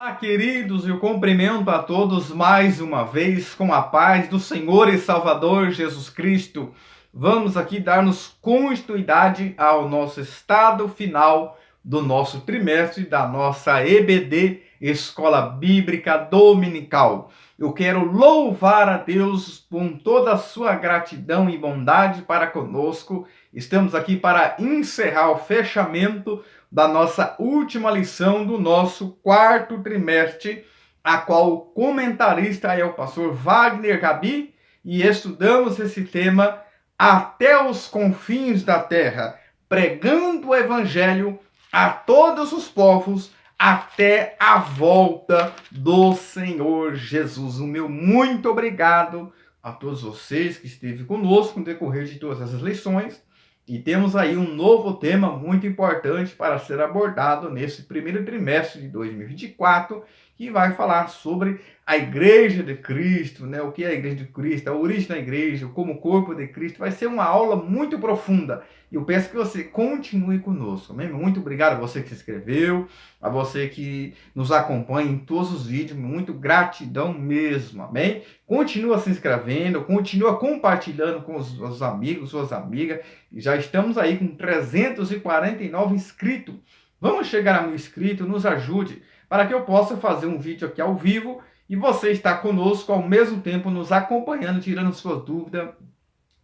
Olá, queridos, eu cumprimento a todos mais uma vez com a paz do Senhor e Salvador Jesus Cristo. Vamos aqui dar-nos continuidade ao nosso estado final do nosso trimestre da nossa EBD, Escola Bíblica Dominical. Eu quero louvar a Deus com toda a sua gratidão e bondade para conosco. Estamos aqui para encerrar o fechamento da nossa última lição do nosso quarto trimestre, a qual o comentarista é o pastor Wagner Gabi, e estudamos esse tema até os confins da terra, pregando o evangelho a todos os povos até a volta do Senhor Jesus. O meu muito obrigado a todos vocês que esteve conosco no decorrer de todas essas lições. E temos aí um novo tema muito importante para ser abordado nesse primeiro trimestre de 2024, que vai falar sobre a Igreja de Cristo, né? O que é a Igreja de Cristo, a origem da Igreja, como corpo de Cristo. Vai ser uma aula muito profunda. E eu peço que você continue conosco. Amém? Muito obrigado a você que se inscreveu, a você que nos acompanha em todos os vídeos. Muito gratidão mesmo. Amém? Continua se inscrevendo, continua compartilhando com os amigos, suas amigas. Já estamos aí com 349 inscritos. Vamos chegar a 1.000 inscritos, nos ajude para que eu possa fazer um vídeo aqui ao vivo e você está conosco ao mesmo tempo nos acompanhando, tirando suas dúvidas,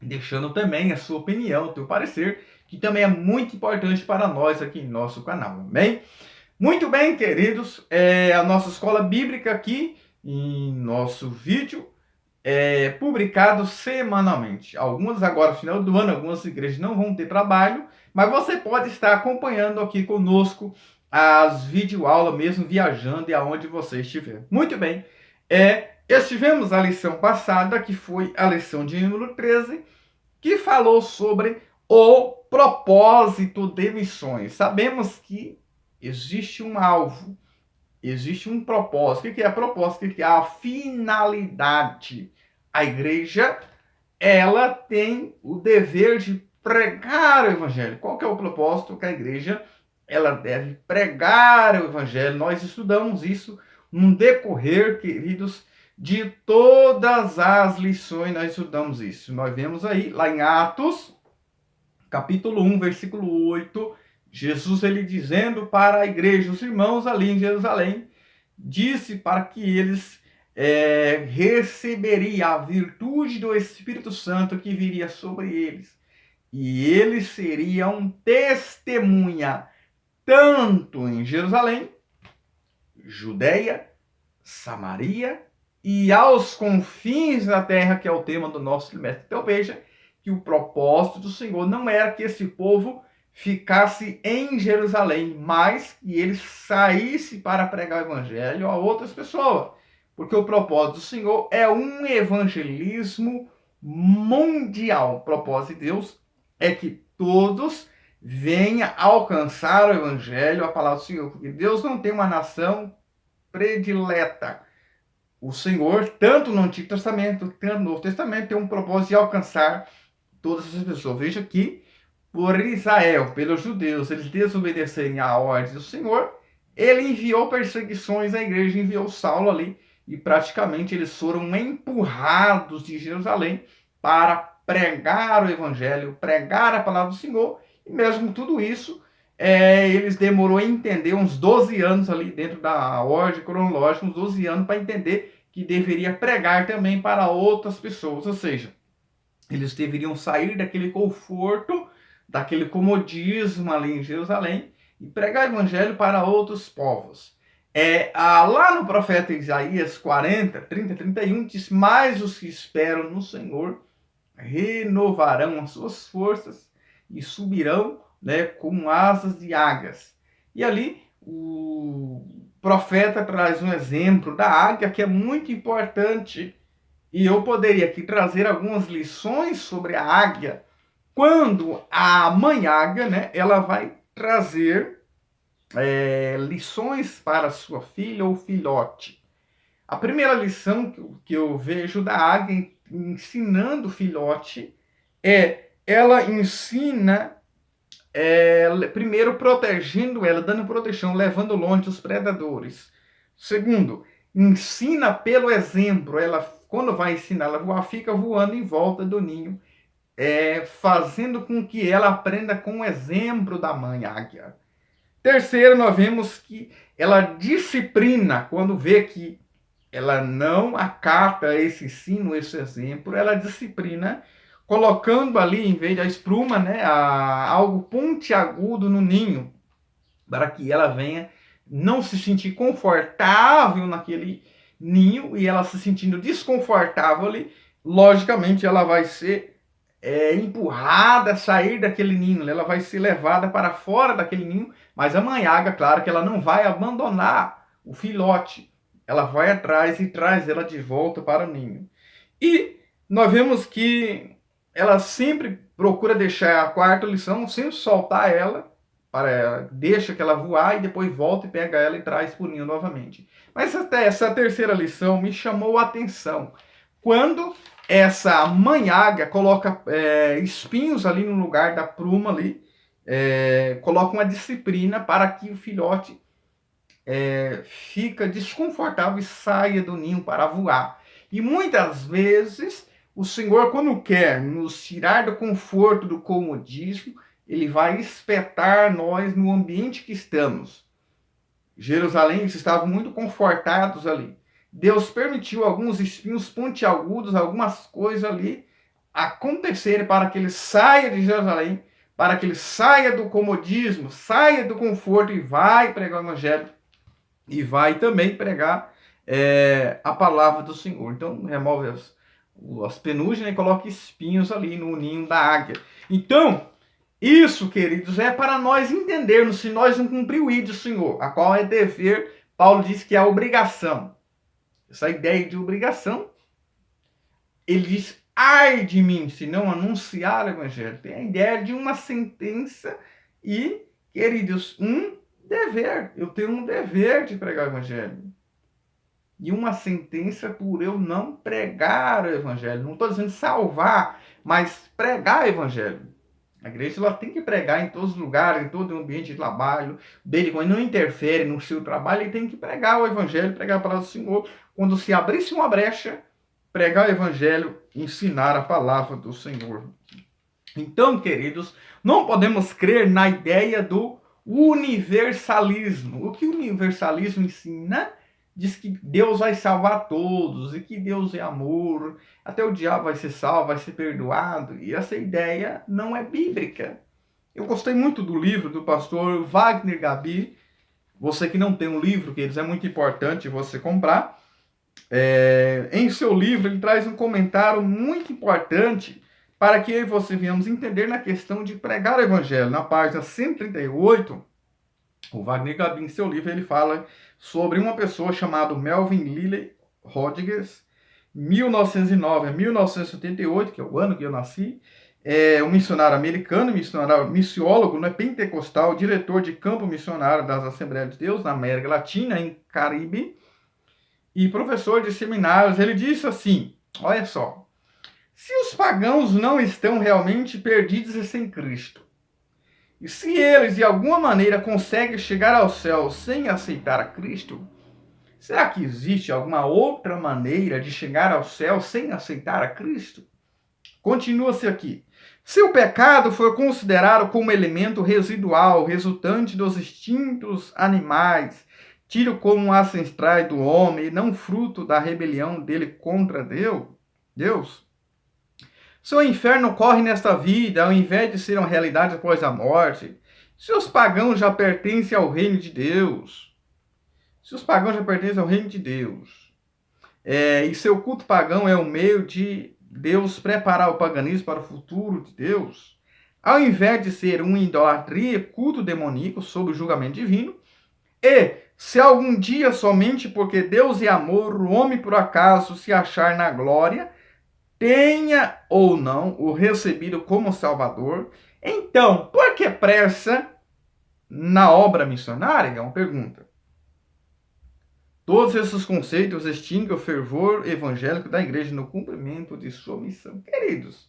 deixando também a sua opinião, o seu parecer, que também é muito importante para nós aqui em nosso canal, amém? Muito bem, queridos, a nossa escola bíblica aqui em nosso vídeo publicado semanalmente. Algumas agora no final do ano, algumas igrejas não vão ter trabalho, mas você pode estar acompanhando aqui conosco as videoaulas mesmo viajando e aonde você estiver. Muito bem. Estivemos a lição passada, que foi a lição de número 13, que falou sobre o propósito de missões. Sabemos que existe um alvo, existe um propósito. O que é propósito? O que é a finalidade? A igreja, ela tem o dever de pregar o evangelho. Qual que é o propósito que a igreja, ela deve pregar o evangelho? Nós estudamos isso no decorrer, queridos, de todas as lições, nós estudamos isso. Nós vemos aí, lá em Atos, capítulo 1, versículo 8, Jesus, ele dizendo para a igreja, os irmãos ali em Jerusalém, disse para que eles receberiam a virtude do Espírito Santo que viria sobre eles. E eles seriam testemunha tanto em Jerusalém, Judeia, Samaria e aos confins da terra, que é o tema do nosso trimestre. Então veja que o propósito do Senhor não era que esse povo ficasse em Jerusalém, mas que ele saísse para pregar o evangelho a outras pessoas. Porque o propósito do Senhor é um evangelismo mundial. O propósito de Deus é que todos venham alcançar o evangelho, a palavra do Senhor. Porque Deus não tem uma nação predileta. O Senhor, tanto no Antigo Testamento, tanto no Novo Testamento, tem um propósito de alcançar todas essas pessoas. Veja que, por Israel, pelos judeus, eles desobedecerem à ordem do Senhor, ele enviou perseguições à igreja, enviou Saulo ali, e praticamente eles foram empurrados de Jerusalém para pregar o evangelho, pregar a palavra do Senhor, e mesmo tudo isso, eles demorou a entender uns 12 anos ali dentro da ordem cronológica, uns 12 anos para entender que deveria pregar também para outras pessoas, ou seja, eles deveriam sair daquele conforto, daquele comodismo ali em Jerusalém e pregar o evangelho para outros povos. Lá no profeta Isaías 40, 30, 31, diz: mas os que esperam no Senhor renovarão as suas forças e subirão, né, com asas de águias. E ali o profeta traz um exemplo da águia que é muito importante. E eu poderia aqui trazer algumas lições sobre a águia. Quando a mãe águia, né, ela vai trazer lições para sua filha ou filhote. A primeira lição que eu vejo da águia ensinando o filhote ela ensina primeiro protegendo ela, dando proteção, levando longe dos predadores. Segundo, ensina pelo exemplo. Ela, quando vai ensinar ela a voar, fica voando em volta do ninho, fazendo com que ela aprenda com o exemplo da mãe águia. Terceiro, nós vemos que ela disciplina quando vê que ela não acata esse ensino, esse exemplo, ela disciplina, colocando ali, em vez da espuma, né, algo pontiagudo no ninho, para que ela venha não se sentir confortável naquele ninho, e ela se sentindo desconfortável ali, logicamente ela vai ser empurrada a sair daquele ninho, ela vai ser levada para fora daquele ninho, mas a mãe águia, claro que ela não vai abandonar o filhote, ela vai atrás e traz ela de volta para o ninho. E nós vemos que ela sempre procura deixar a quarta lição, sempre soltar ela, deixa que ela voar e depois volta e pega ela e traz para o ninho novamente. Mas até essa terceira lição me chamou a atenção. Quando essa mãe águia coloca espinhos ali no lugar da pluma ali, coloca uma disciplina para que o filhote fica desconfortável e saia do ninho para voar. E muitas vezes o Senhor, quando quer nos tirar do conforto, do comodismo, ele vai espetar nós no ambiente que estamos. Jerusalém, eles estavam muito confortados ali. Deus permitiu alguns espinhos pontiagudos, algumas coisas ali acontecerem para que ele saia de Jerusalém, para que ele saia do comodismo, saia do conforto e vai pregar o evangelho e vai também pregar a palavra do Senhor. Então, remove as penugem e coloca espinhos ali no ninho da águia. Então, isso, queridos, é para nós entendermos se nós não cumprimos o ID do Senhor, a qual é dever. Paulo diz que é a obrigação. Essa ideia de obrigação, ele diz, ai de mim, se não anunciar o evangelho. Tem a ideia de uma sentença e, queridos, um dever. Eu tenho um dever de pregar o evangelho. E uma sentença por eu não pregar o evangelho. Não estou dizendo salvar, mas pregar o evangelho. A igreja ela tem que pregar em todos os lugares, em todo o ambiente de trabalho dele, quando não interfere no seu trabalho, ele tem que pregar o evangelho, pregar a palavra do Senhor. Quando se abrisse uma brecha, pregar o evangelho, ensinar a palavra do Senhor. Então, queridos, não podemos crer na ideia do universalismo. O que o universalismo ensina? Diz que Deus vai salvar todos e que Deus é amor, até o diabo vai ser salvo, vai ser perdoado, e essa ideia não é bíblica. Eu gostei muito do livro do pastor Wagner Gabi. Você que não tem um livro, queridos, é muito importante você comprar. Em seu livro ele traz um comentário muito importante para que eu e você venhamos entender na questão de pregar o evangelho. Na página 138, o Wagner Gabi, em seu livro, ele fala sobre uma pessoa chamada Melvin Lilley Rodrigues, 1909 a 1978, que é o ano que eu nasci, um missionário americano, missiólogo, pentecostal, diretor de campo missionário das Assembleias de Deus na América Latina e Caribe, e professor de seminários. Ele disse assim, olha só, se os pagãos não estão realmente perdidos e sem Cristo, e se eles, de alguma maneira, conseguem chegar ao céu sem aceitar a Cristo, será que existe alguma outra maneira de chegar ao céu sem aceitar a Cristo? Continua-se aqui. Se o pecado for considerado como elemento residual, resultante dos instintos animais, tido como ancestrais do homem e não fruto da rebelião dele contra Deus, se o inferno ocorre nesta vida, ao invés de ser uma realidade após a morte, se os pagãos já pertencem ao reino de Deus, e seu culto pagão é o meio de Deus preparar o paganismo para o futuro de Deus, ao invés de ser uma idolatria, culto demoníaco sob o julgamento divino, e se algum dia somente porque Deus é amor, o homem por acaso se achar na glória, tenha ou não o recebido como Salvador, então, por que pressa na obra missionária? É uma pergunta. Todos esses conceitos extinguem o fervor evangélico da igreja no cumprimento de sua missão. Queridos,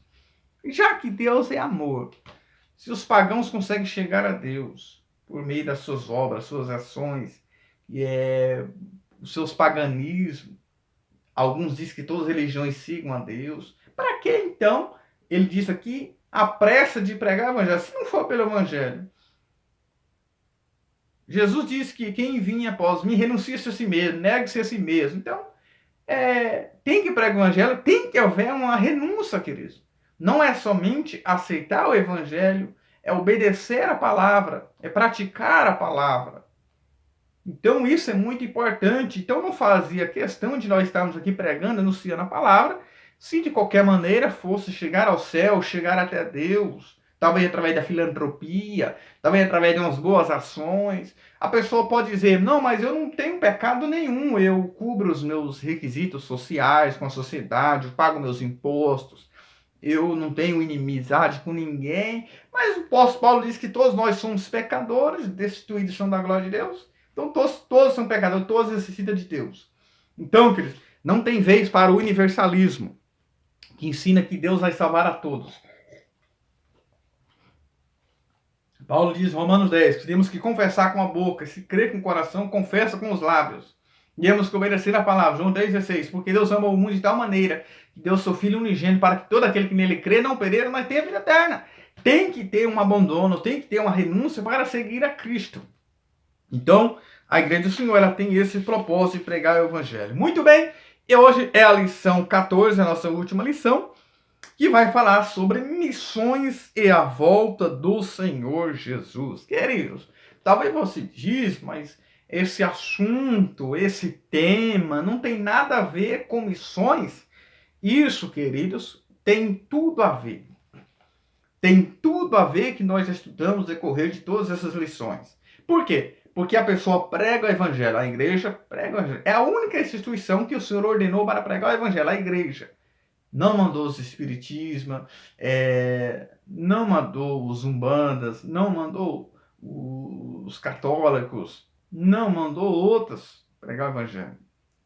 já que Deus é amor, se os pagãos conseguem chegar a Deus por meio das suas obras, suas ações, os seus paganismos. Alguns dizem que todas as religiões sigam a Deus. Para que então, ele diz aqui, a pressa de pregar o evangelho, se não for pelo evangelho? Jesus disse que quem vinha após mim renuncia-se a si mesmo, negue-se a si mesmo. Então, tem que pregar o evangelho, tem que haver uma renúncia, queridos. Não é somente aceitar o evangelho, é obedecer a palavra, é praticar a palavra. Então isso é muito importante. Então não fazia questão de nós estarmos aqui pregando, anunciando a palavra, se de qualquer maneira fosse chegar ao céu, chegar até Deus, talvez através da filantropia, talvez através de umas boas ações. A pessoa pode dizer, não, mas eu não tenho pecado nenhum, eu cubro os meus requisitos sociais com a sociedade, eu pago meus impostos, eu não tenho inimizade com ninguém. Mas o apóstolo Paulo diz que todos nós somos pecadores, destituídos são da glória de Deus. Então todos são pecadores, todos necessitam de Deus. Então, queridos, não tem vez para o universalismo, que ensina que Deus vai salvar a todos. Paulo diz em Romanos 10, que temos que confessar com a boca, se crer com o coração, confessa com os lábios. E temos que obedecer a palavra. João 3,16, porque Deus ama o mundo de tal maneira que deu seu Filho unigênito para que todo aquele que nele crê não pereça, mas tenha vida eterna. Tem que ter um abandono, tem que ter uma renúncia para seguir a Cristo. Então, a Igreja do Senhor, ela tem esse propósito de pregar o Evangelho. Muito bem, e hoje é a lição 14, a nossa última lição, que vai falar sobre missões e a volta do Senhor Jesus. Queridos, talvez você diz, mas esse assunto, esse tema, não tem nada a ver com missões. Isso, queridos, tem tudo a ver. Tem tudo a ver que nós estudamos no decorrer de todas essas lições. Por quê? Porque a pessoa prega o evangelho, a igreja prega o evangelho. É a única instituição que o Senhor ordenou para pregar o evangelho, a igreja. Não mandou os espiritismos, não mandou os umbandas, não mandou os católicos, não mandou outras pregar o evangelho.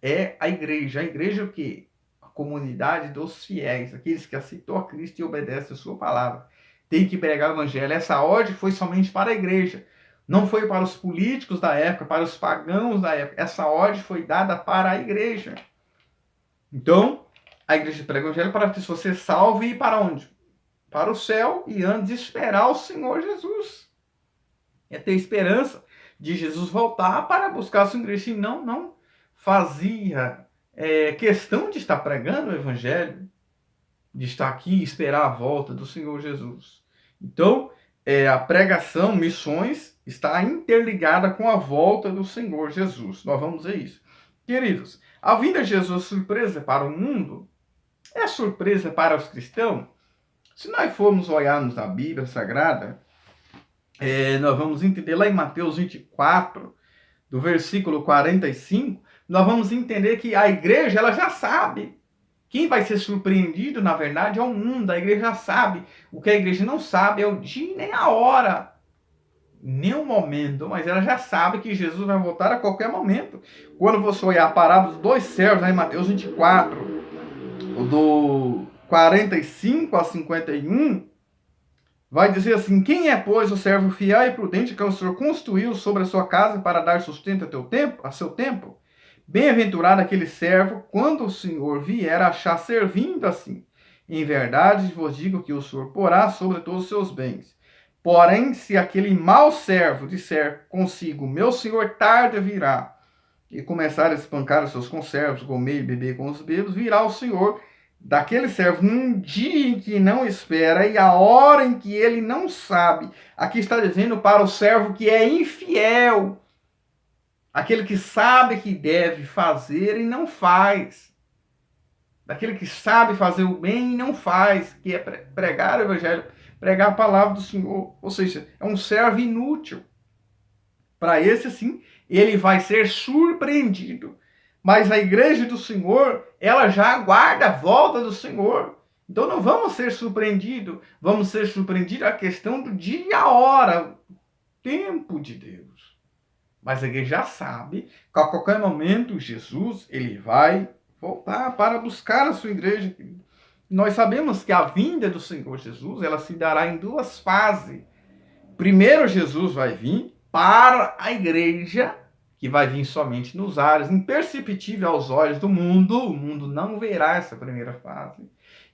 É a igreja. A igreja é o quê? A comunidade dos fiéis, aqueles que aceitou a Cristo e obedecem a sua palavra. Tem que pregar o evangelho. Essa ordem foi somente para a igreja. Não foi para os políticos da época, para os pagãos da época. Essa ordem foi dada para a igreja. Então, a igreja prega o evangelho para que você salve e ir para onde? Para o céu e antes esperar o Senhor Jesus. É ter esperança de Jesus voltar para buscar a sua igreja. E não fazia questão de estar pregando o evangelho, de estar aqui e esperar a volta do Senhor Jesus. Então, a pregação, missões, está interligada com a volta do Senhor Jesus. Nós vamos ver isso. Queridos, a vinda de Jesus surpresa para o mundo é surpresa para os cristãos? Se nós formos olharmos na Bíblia Sagrada, nós vamos entender lá em Mateus 24, do versículo 45, nós vamos entender que a igreja ela já sabe. Quem vai ser surpreendido, na verdade, é o mundo. A igreja já sabe. O que a igreja não sabe é o dia nem a hora, nem o momento, mas ela já sabe que Jesus vai voltar a qualquer momento. Quando você olhar a parábola dos dois servos, lá em Mateus 24, do 45 a 51, vai dizer assim: quem é, pois, o servo fiel e prudente que o Senhor construiu sobre a sua casa para dar sustento a seu tempo? Bem-aventurado aquele servo, quando o Senhor vier achar servindo assim. Em verdade vos digo que o Senhor porá sobre todos os seus bens. Porém, se aquele mau servo disser consigo, meu senhor tarde virá, e começar a espancar os seus conservos, comer e beber com os bêbados, virá o Senhor daquele servo num dia em que não espera e a hora em que ele não sabe. Aqui está dizendo para o servo que é infiel, aquele que sabe que deve fazer e não faz, daquele que sabe fazer o bem e não faz, que é pregar o evangelho, pregar a palavra do Senhor. Ou seja, é um servo inútil. Para esse, sim, ele vai ser surpreendido. Mas a igreja do Senhor, ela já aguarda a volta do Senhor. Então não vamos ser surpreendidos. Vamos ser surpreendidos a questão do dia e a hora, o tempo de Deus. Mas a igreja já sabe que a qualquer momento Jesus ele vai voltar para buscar a sua igreja. Nós sabemos que a vinda do Senhor Jesus ela se dará em duas fases. Primeiro, Jesus vai vir para a igreja que vai vir somente nos ares, imperceptível aos olhos do mundo. O mundo não verá essa primeira fase.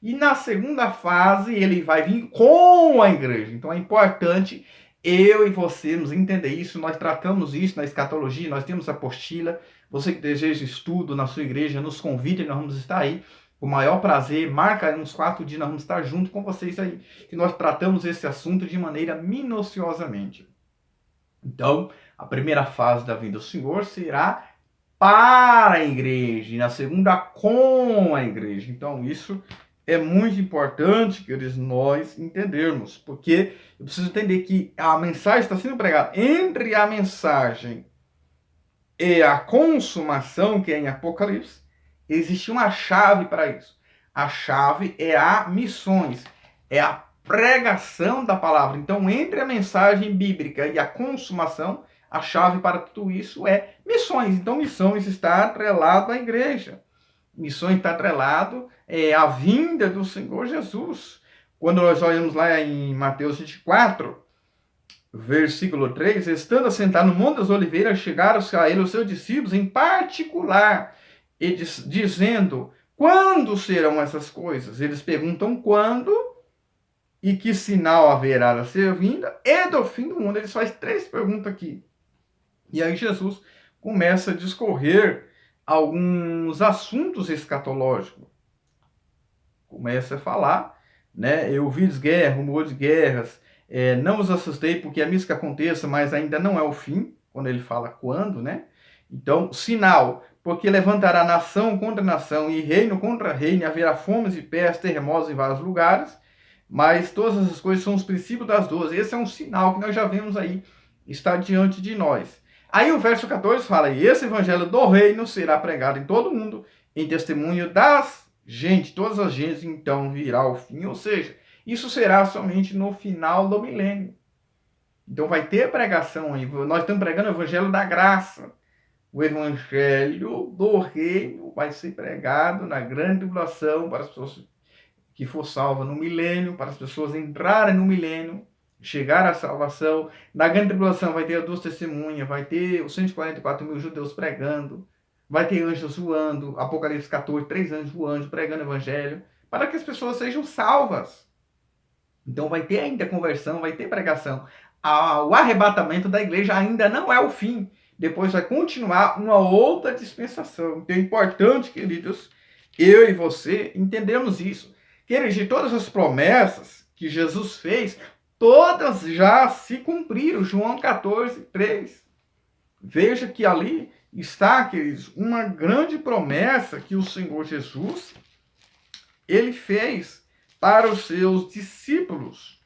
E na segunda fase, ele vai vir com a igreja. Então é importante eu e você nos entender isso. Nós tratamos isso na escatologia, nós temos a apostila. Você que deseja estudo na sua igreja, nos convide, nós vamos estar aí. Com o maior prazer, marca aí uns 4 dias, nós vamos estar junto com vocês aí, que nós tratamos esse assunto de maneira minuciosamente. Então, a primeira fase da vinda do Senhor será para a igreja, e na segunda com a igreja. Então, isso é muito importante, queridos, nós entendermos, porque eu preciso entender que a mensagem está sendo pregada entre a mensagem e a consumação, que é em Apocalipse. Existe uma chave para isso. A chave é a missões, é a pregação da palavra. Então, entre a mensagem bíblica e a consumação, a chave para tudo isso é missões. Então, missões está atrelado à igreja. Missões está atrelado à vinda do Senhor Jesus. Quando nós olhamos lá em Mateus 24, versículo 3, estando assentado no Monte das Oliveiras, chegaram a ele os seus discípulos em particular, e dizendo, quando serão essas coisas? Eles perguntam quando e que sinal haverá da sua vinda e do fim do mundo. Eles fazem 3 perguntas aqui. E aí Jesus começa a discorrer alguns assuntos escatológicos. Começa a falar, né? Eu vi guerra, rumor de guerras, não os assustei porque é isso que aconteça, mas ainda não é o fim, quando ele fala quando, né? Então, sinal, porque levantará nação contra nação e reino contra reino, e haverá fomes e pestes, terremotos em vários lugares, mas todas essas coisas são os princípios das dores. Esse é um sinal que nós já vemos aí, está diante de nós. Aí o verso 14 fala, e esse evangelho do reino será pregado em todo mundo, em testemunho das gente, todas as gentes, então virá o fim, ou seja, isso será somente no final do milênio. Então vai ter pregação aí, nós estamos pregando o evangelho da graça. O evangelho do reino vai ser pregado na grande tribulação para as pessoas que for salvas no milênio, para as pessoas entrarem no milênio, chegar à salvação. Na grande tribulação vai ter as 2 testemunhas, vai ter os 144 mil judeus pregando, vai ter anjos voando, Apocalipse 14, 3 anjos voando, pregando o evangelho, para que as pessoas sejam salvas. Então vai ter ainda conversão, vai ter pregação. O arrebatamento da igreja ainda não é o fim. Depois vai continuar uma outra dispensação. Então é importante, queridos, eu e você entendemos isso. Queridos, de todas as promessas que Jesus fez, todas já se cumpriram. João 14, 3. Veja que ali está, queridos, uma grande promessa que o Senhor Jesus, ele fez para os seus discípulos.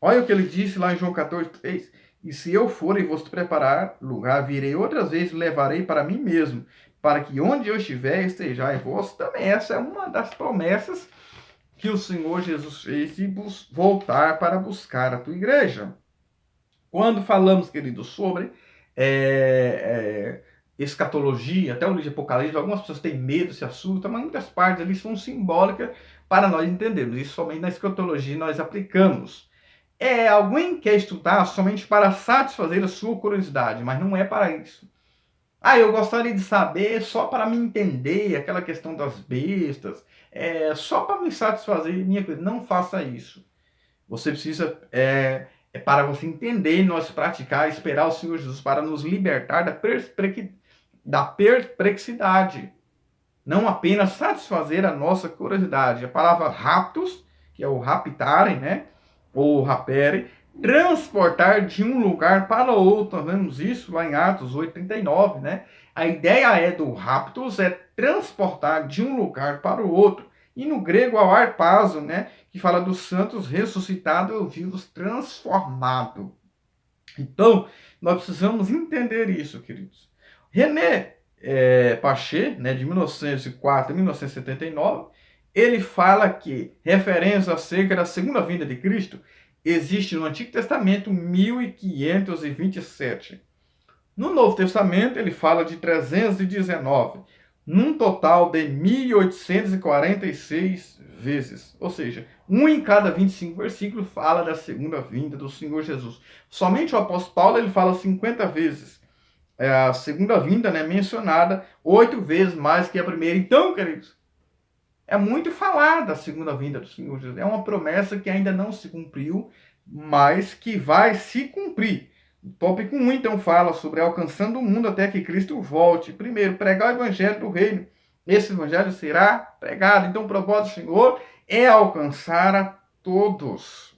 Olha o que ele disse lá em João 14, 3. E se eu for e vos preparar lugar, virei outras vezes, levarei para mim mesmo, para que onde eu estiver, estejais vós também. Essa é uma das promessas que o Senhor Jesus fez de voltar para buscar a tua igreja. Quando falamos, queridos, sobre escatologia, até o livro de Apocalipse, algumas pessoas têm medo, se assustam, mas muitas partes ali são simbólicas para nós entendermos. Isso somente na escatologia nós aplicamos. Alguém quer estudar somente para satisfazer a sua curiosidade, mas não é para isso. Eu gostaria de saber só para me entender aquela questão das bestas, só para me satisfazer minha coisa. Não faça isso. Você precisa, para você entender, nós praticar, esperar o Senhor Jesus para nos libertar da perplexidade. Não apenas satisfazer a nossa curiosidade. A palavra raptus, que é o raptarem, né? Ou rapere, transportar de um lugar para outro. Nós vemos isso lá em Atos 8:39, né? A ideia do raptus é transportar de um lugar para o outro. E no grego, o harpazo, né? Que fala dos santos ressuscitados e vivos transformados. Então, nós precisamos entender isso, queridos. René Paché, né, de 1904 a 1979, ele fala que, referência acerca da segunda vinda de Cristo, existe no Antigo Testamento 1527. No Novo Testamento, ele fala de 319, num total de 1846 vezes. Ou seja, um em cada 25 versículos fala da segunda vinda do Senhor Jesus. Somente o apóstolo Paulo ele fala 50 vezes. a segunda vinda, né, mencionada 8 vezes mais que a primeira. Então, queridos, é muito falada a segunda vinda do Senhor Jesus. É uma promessa que ainda não se cumpriu, mas que vai se cumprir. O tópico 1, então, fala sobre alcançando o mundo até que Cristo volte. Primeiro, pregar o evangelho do reino. Esse evangelho será pregado. Então, o propósito do Senhor é alcançar a todos.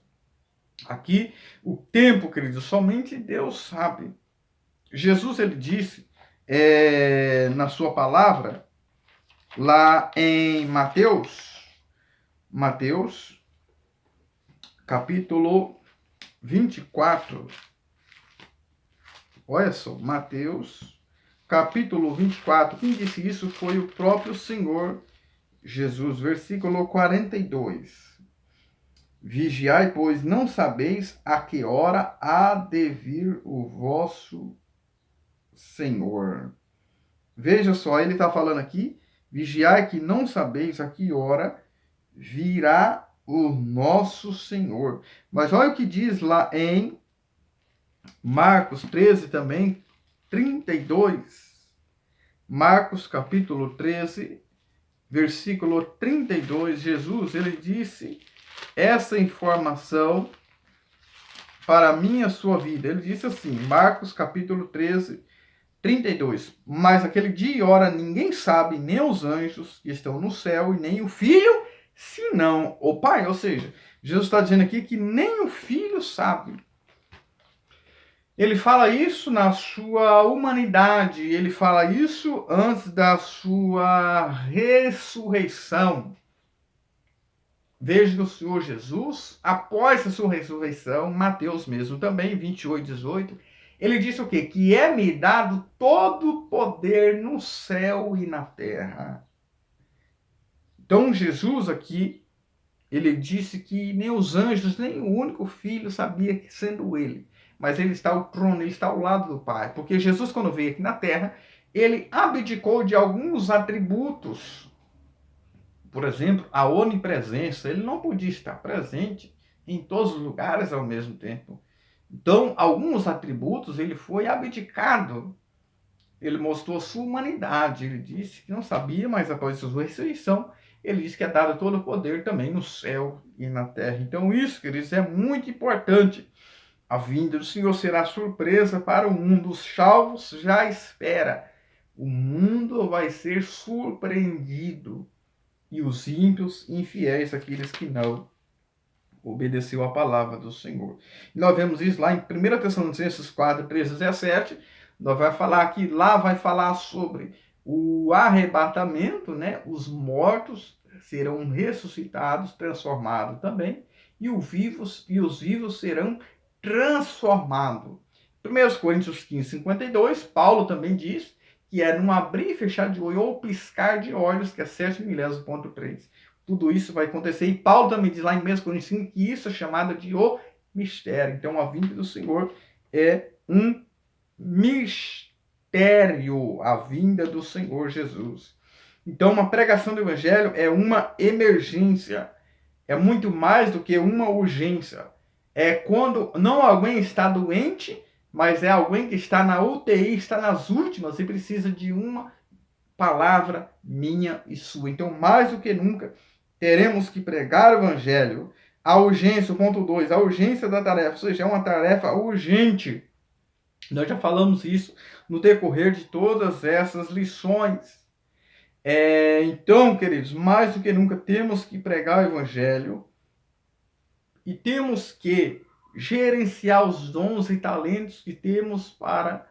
Aqui, o tempo, queridos, somente Deus sabe. Jesus, ele disse na sua palavra, lá em Mateus, capítulo 24. Olha só, Mateus, capítulo 24. Quem disse isso foi o próprio Senhor Jesus. Versículo 42. Vigiai, pois não sabeis a que hora há de vir o vosso Senhor. Veja só, ele está falando aqui, vigiai que não sabeis a que hora virá o nosso Senhor. Mas olha o que diz lá em Marcos 13 também, 32. Marcos capítulo 13, versículo 32, Jesus, ele disse essa informação para mim e a sua vida. Ele disse assim, Marcos capítulo 13, 32. Mas aquele dia e hora ninguém sabe, nem os anjos que estão no céu, e nem o Filho, senão o Pai. Ou seja, Jesus está dizendo aqui que nem o Filho sabe. Ele fala isso na sua humanidade, ele fala isso antes da sua ressurreição. Veja o Senhor Jesus, após a sua ressurreição, Mateus mesmo também, 28, 18, ele disse o quê? Que é-me dado todo o poder no céu e na terra. Então, Jesus aqui, ele disse que nem os anjos, nem o único filho sabia que sendo ele. Mas ele está ao trono, ele está ao lado do Pai. Porque Jesus, quando veio aqui na terra, ele abdicou de alguns atributos. Por exemplo, a onipresença. Ele não podia estar presente em todos os lugares ao mesmo tempo. Então, alguns atributos ele foi abdicado. Ele mostrou sua humanidade. Ele disse que não sabia, mas após sua ressurreição, ele disse que é dado todo o poder também no céu e na terra. Então, isso, queridos, é muito importante. A vinda do Senhor será surpresa para o mundo. Os salvos já espera. O mundo vai ser surpreendido. E os ímpios, infiéis, aqueles que não obedeceu a palavra do Senhor. E nós vemos isso lá em 1 Tessalonicenses 4, 13, 17. Nós vai falar que lá vai falar sobre o arrebatamento, né? Os mortos serão ressuscitados, transformados também, e os vivos serão transformados. 1 Coríntios 15, 52, Paulo também diz que é num abrir e fechar de olho ou piscar de olhos, que é 7 milésimo,3. Tudo isso vai acontecer. E Paulo também diz lá em 1 Coríntios 5 que isso é chamado de o mistério. Então, a vinda do Senhor é um mistério, a vinda do Senhor Jesus. Então, uma pregação do Evangelho é uma emergência. É muito mais do que uma urgência. É quando não alguém está doente, mas é alguém que está na UTI, está nas últimas e precisa de uma palavra minha e sua. Então, mais do que nunca, teremos que pregar o Evangelho. A urgência, o ponto 2, a urgência da tarefa, ou seja, é uma tarefa urgente. Nós já falamos isso no decorrer de todas essas lições. Então, queridos, mais do que nunca temos que pregar o Evangelho e temos que gerenciar os dons e talentos que temos para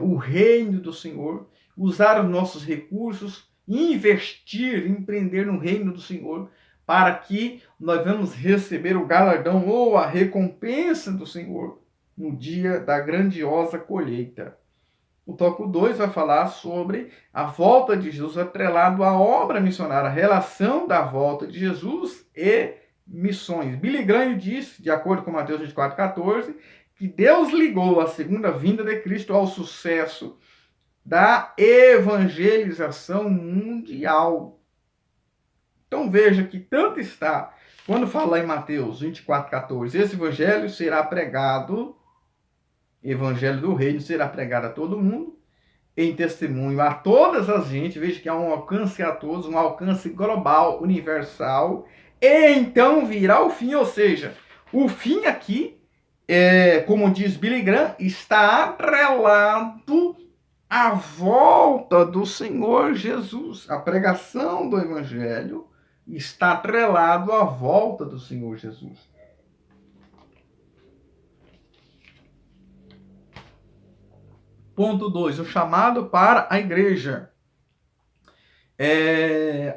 o reino do Senhor, usar os nossos recursos, investir, empreender no reino do Senhor, para que nós vamos receber o galardão ou a recompensa do Senhor no dia da grandiosa colheita. O tópico 2 vai falar sobre a volta de Jesus atrelado à obra missionária, a relação da volta de Jesus e missões. Billy Graham diz, de acordo com Mateus 24, 14, que Deus ligou a segunda vinda de Cristo ao sucesso da evangelização mundial. Então veja que tanto está, quando fala em Mateus 24, 14, esse evangelho será pregado Evangelho do Reino será pregado a todo mundo, em testemunho a todas as gente. Veja que há um alcance a todos, um alcance global, universal. E então virá o fim, ou seja, o fim aqui, como diz Billy Graham, está atrelado à volta do Senhor Jesus. A pregação do Evangelho está atrelado à volta do Senhor Jesus. Ponto 2, o chamado para a igreja.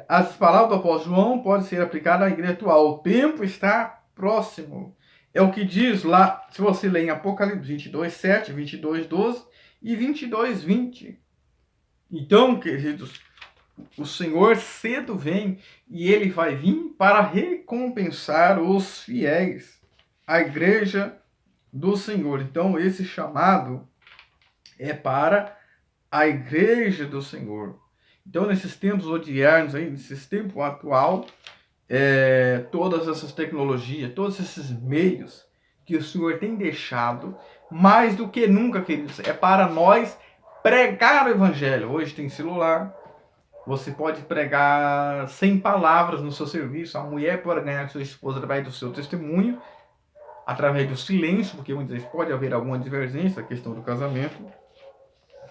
As palavras do apóstolo João podem ser aplicadas à igreja atual. O tempo está próximo. É o que diz lá, se você ler em Apocalipse 22, 7, 22, 12 e 22, 20. Então, queridos, o Senhor cedo vem e ele vai vir para recompensar os fiéis, a igreja do Senhor. Então, esse chamado é para a igreja do Senhor. Então, nesses tempos odiarnos, aí, nesses tempos atual, todas essas tecnologias, todos esses meios que o Senhor tem deixado, mais do que nunca, queridos, é para nós pregar o Evangelho. Hoje tem celular, você pode pregar sem palavras no seu serviço. A mulher pode ganhar sua esposa através do seu testemunho, através do silêncio, porque muitas vezes pode haver alguma divergência, a questão do casamento.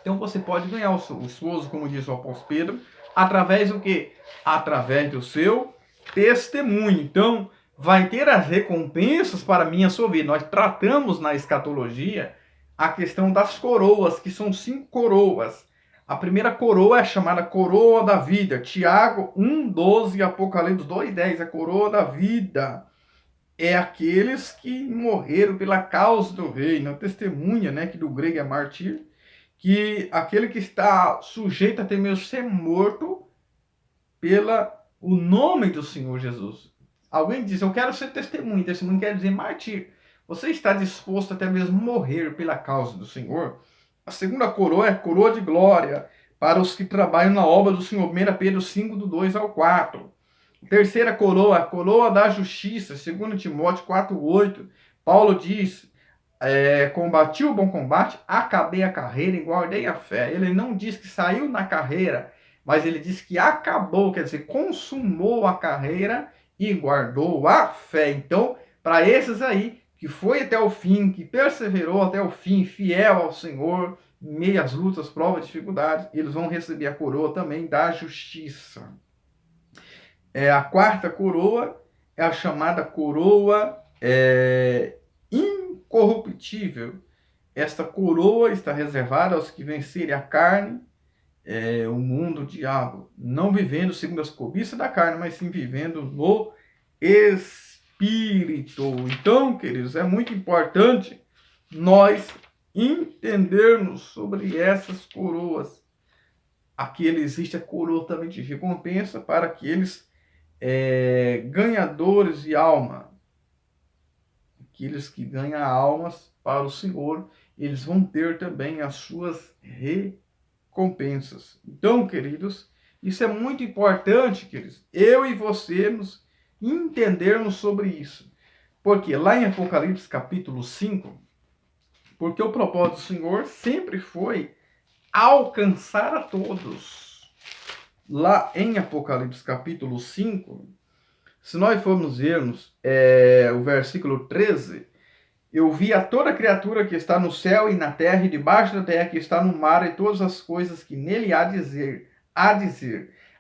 Então você pode ganhar o esposo, como diz o apóstolo Pedro, através do quê? Através do seu testemunho. Então, vai ter as recompensas para mim e a sua vida. Nós tratamos na escatologia a questão das coroas, que são 5 coroas. A primeira coroa é chamada coroa da vida. Tiago 1,12 e Apocalipse 2,10. A coroa da vida é aqueles que morreram pela causa do reino. A testemunha, né, que do grego é mártir, que aquele que está sujeito a ter mesmo ser morto pela o nome do Senhor Jesus. Alguém diz, eu quero ser testemunho. Testemunho quer dizer mártir. Você está disposto até mesmo morrer pela causa do Senhor? A segunda coroa é a coroa de glória para os que trabalham na obra do Senhor. 1 Pedro 5, do 2 ao 4. A terceira coroa, a coroa da justiça. 2 Timóteo 4, 8. Paulo diz, combati o bom combate, acabei a carreira e guardei a fé. Ele não diz que saiu na carreira, mas ele diz que acabou, quer dizer, consumou a carreira e guardou a fé. Então, para esses aí, que foi até o fim, que perseverou até o fim, fiel ao Senhor, em meio às lutas, provas, dificuldades, eles vão receber a coroa também da justiça. A quarta coroa é a chamada coroa incorruptível. Esta coroa está reservada aos que vencerem a carne, o mundo, o diabo, não vivendo segundo as cobiças da carne, mas sim vivendo no Espírito. Então, queridos, é muito importante nós entendermos sobre essas coroas. Aqui existe a coroa também de recompensa para aqueles ganhadores de alma. Aqueles que ganham almas para o Senhor, eles vão ter também as suas recompensas. Então, queridos, isso é muito importante, queridos, eu e você nos entendermos sobre isso. Porque lá em Apocalipse capítulo 5, porque o propósito do Senhor sempre foi alcançar a todos. Lá em Apocalipse capítulo 5, se nós formos vermos o versículo 13, eu vi a toda criatura que está no céu e na terra e debaixo da terra, que está no mar, e todas as coisas que nele há dizer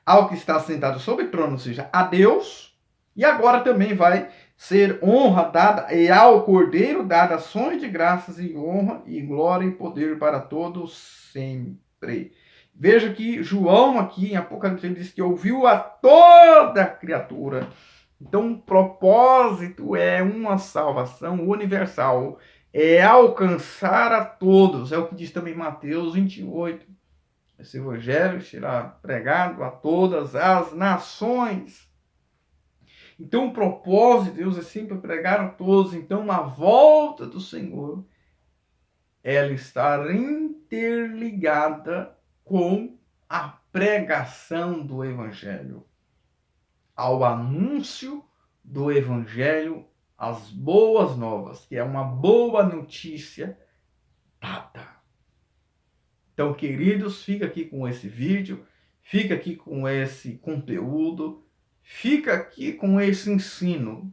ao que está sentado sobre o trono, ou seja, a Deus, e agora também vai ser honra dada, e ao Cordeiro dada ações de graças e honra e glória e poder para todos sempre. Veja que João aqui em Apocalipse diz que ouviu a toda criatura. Então, o propósito é uma salvação universal, é alcançar a todos. É o que diz também Mateus 28. Esse evangelho será pregado a todas as nações. Então, o propósito de Deus é sempre pregar a todos. Então, a volta do Senhor, ela está interligada com a pregação do evangelho, ao anúncio do evangelho, as boas novas, que é uma boa notícia Então, queridos, fica aqui com esse vídeo, fica aqui com esse conteúdo, fica aqui com esse ensino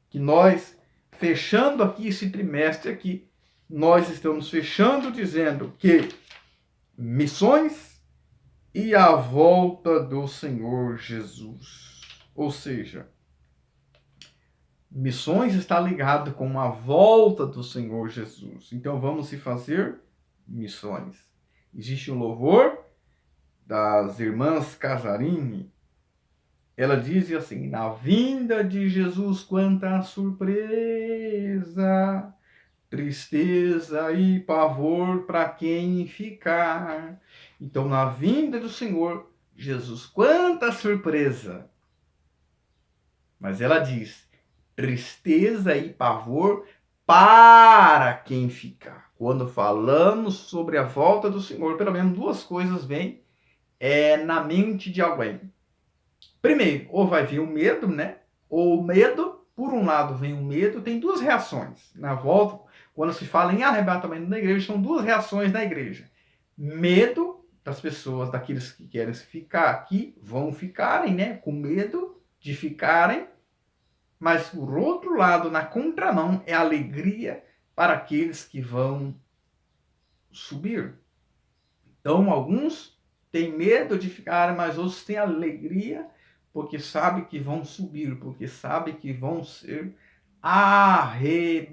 que nós, fechando aqui esse trimestre aqui, nós estamos fechando dizendo que missões e a volta do Senhor Jesus. Ou seja, missões está ligado com a volta do Senhor Jesus. Então vamos se fazer missões. Existe um louvor das irmãs Casarini. Ela diz assim: na vinda de Jesus, quanta surpresa, tristeza e pavor para quem ficar. Então, na vinda do Senhor Jesus, quanta surpresa. Mas ela diz: tristeza e pavor para quem ficar. Quando falamos sobre a volta do Senhor, pelo menos duas coisas vêm na mente de alguém. Primeiro, ou vai vir o medo, né? Ou o medo, por um lado vem o medo, tem duas reações. Na volta, quando se fala em arrebatamento na igreja, são duas reações na igreja. Medo das pessoas, daqueles que querem ficar aqui, vão ficarem, né? Com medo de ficarem. Mas, por outro lado, na contramão, é alegria para aqueles que vão subir. Então, alguns têm medo de ficar, mas outros têm alegria, porque sabem que vão subir, porque sabem que vão ser arrebatados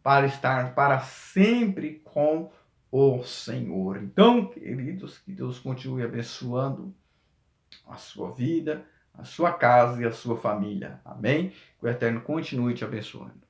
para estar para sempre com o Senhor. Então, queridos, que Deus continue abençoando a sua vida, a sua casa e a sua família. Amém? Que o Eterno continue te abençoando.